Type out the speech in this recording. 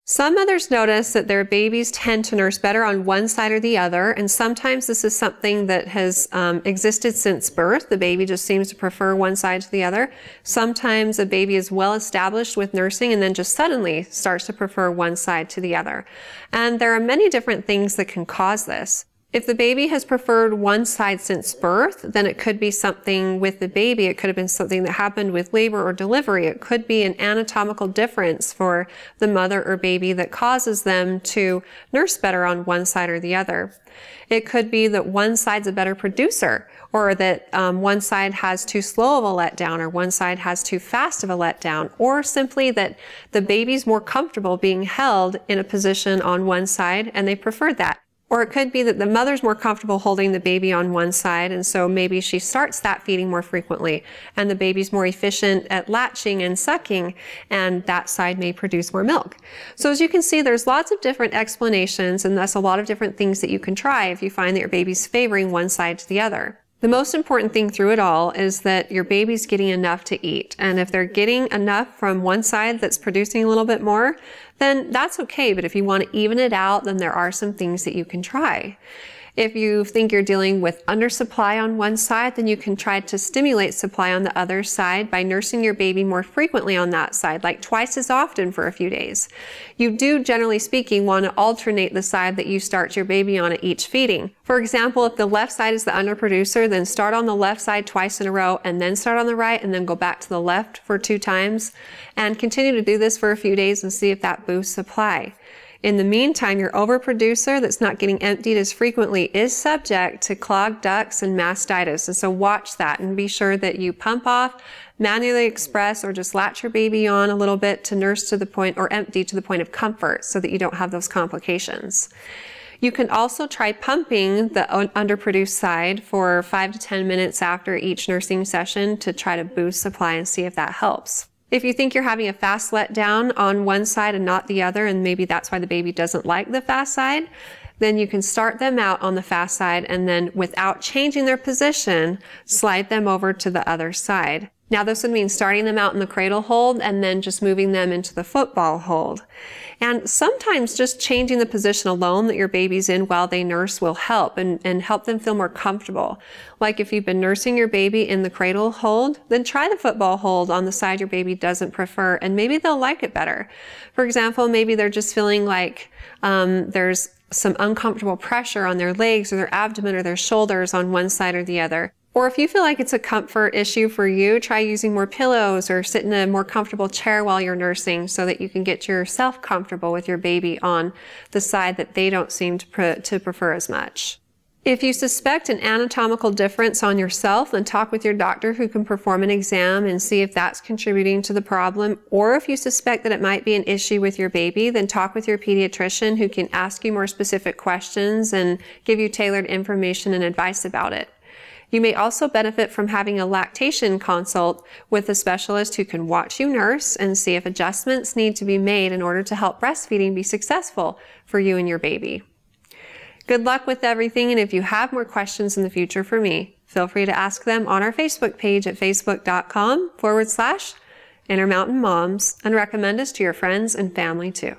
Some mothers notice that their babies tend to nurse better on one side or the other, and sometimes this is something that has existed since birth. The baby just seems to prefer one side to the other. Sometimes a baby is well established with nursing and then just suddenly starts to prefer one side to the other. And there are many different things that can cause this. If the baby has preferred one side since birth, then it could be something with the baby. It could have been something that happened with labor or delivery. It could be an anatomical difference for the mother or baby that causes them to nurse better on one side or the other. It could be that one side's a better producer, or that one side has too slow of a letdown, or one side has too fast of a letdown, or simply that the baby's more comfortable being held in a position on one side and they prefer that. Or it could be that the mother's more comfortable holding the baby on one side, and so maybe she starts that feeding more frequently, and the baby's more efficient at latching and sucking, and that side may produce more milk. So as you can see, there's lots of different explanations, and thus a lot of different things that you can try if you find that your baby's favoring one side to the other. The most important thing through it all is that your baby's getting enough to eat. And if they're getting enough from one side that's producing a little bit more, then that's okay. But if you want to even it out, then there are some things that you can try. If you think you're dealing with undersupply on one side, then you can try to stimulate supply on the other side by nursing your baby more frequently on that side, like twice as often for a few days. You do, generally speaking, want to alternate the side that you start your baby on at each feeding. For example, if the left side is the underproducer, then start on the left side twice in a row and then start on the right and then go back to the left for 2 times and continue to do this for a few days and see if that boosts supply. In the meantime, your overproducer that's not getting emptied as frequently is subject to clogged ducts and mastitis. And so watch that and be sure that you pump off, manually express, or just latch your baby on a little bit to nurse to the point, or empty to the point of comfort, so that you don't have those complications. You can also try pumping the underproduced side for 5 to 10 minutes after each nursing session to try to boost supply and see if that helps. If you think you're having a fast letdown on one side and not the other, and maybe that's why the baby doesn't like the fast side, then you can start them out on the fast side and then, without changing their position, slide them over to the other side. Now this would mean starting them out in the cradle hold and then just moving them into the football hold. And sometimes just changing the position alone that your baby's in while they nurse will help and help them feel more comfortable. Like if you've been nursing your baby in the cradle hold, then try the football hold on the side your baby doesn't prefer, and maybe they'll like it better. For example, maybe they're just feeling like there's some uncomfortable pressure on their legs or their abdomen or their shoulders on one side or the other. Or if you feel like it's a comfort issue for you, try using more pillows or sit in a more comfortable chair while you're nursing so that you can get yourself comfortable with your baby on the side that they don't seem to prefer as much. If you suspect an anatomical difference on yourself, then talk with your doctor who can perform an exam and see if that's contributing to the problem. Or if you suspect that it might be an issue with your baby, then talk with your pediatrician who can ask you more specific questions and give you tailored information and advice about it. You may also benefit from having a lactation consult with a specialist who can watch you nurse and see if adjustments need to be made in order to help breastfeeding be successful for you and your baby. Good luck with everything, and if you have more questions in the future for me, feel free to ask them on our Facebook page at facebook.com/Intermountain Moms, and recommend us to your friends and family too.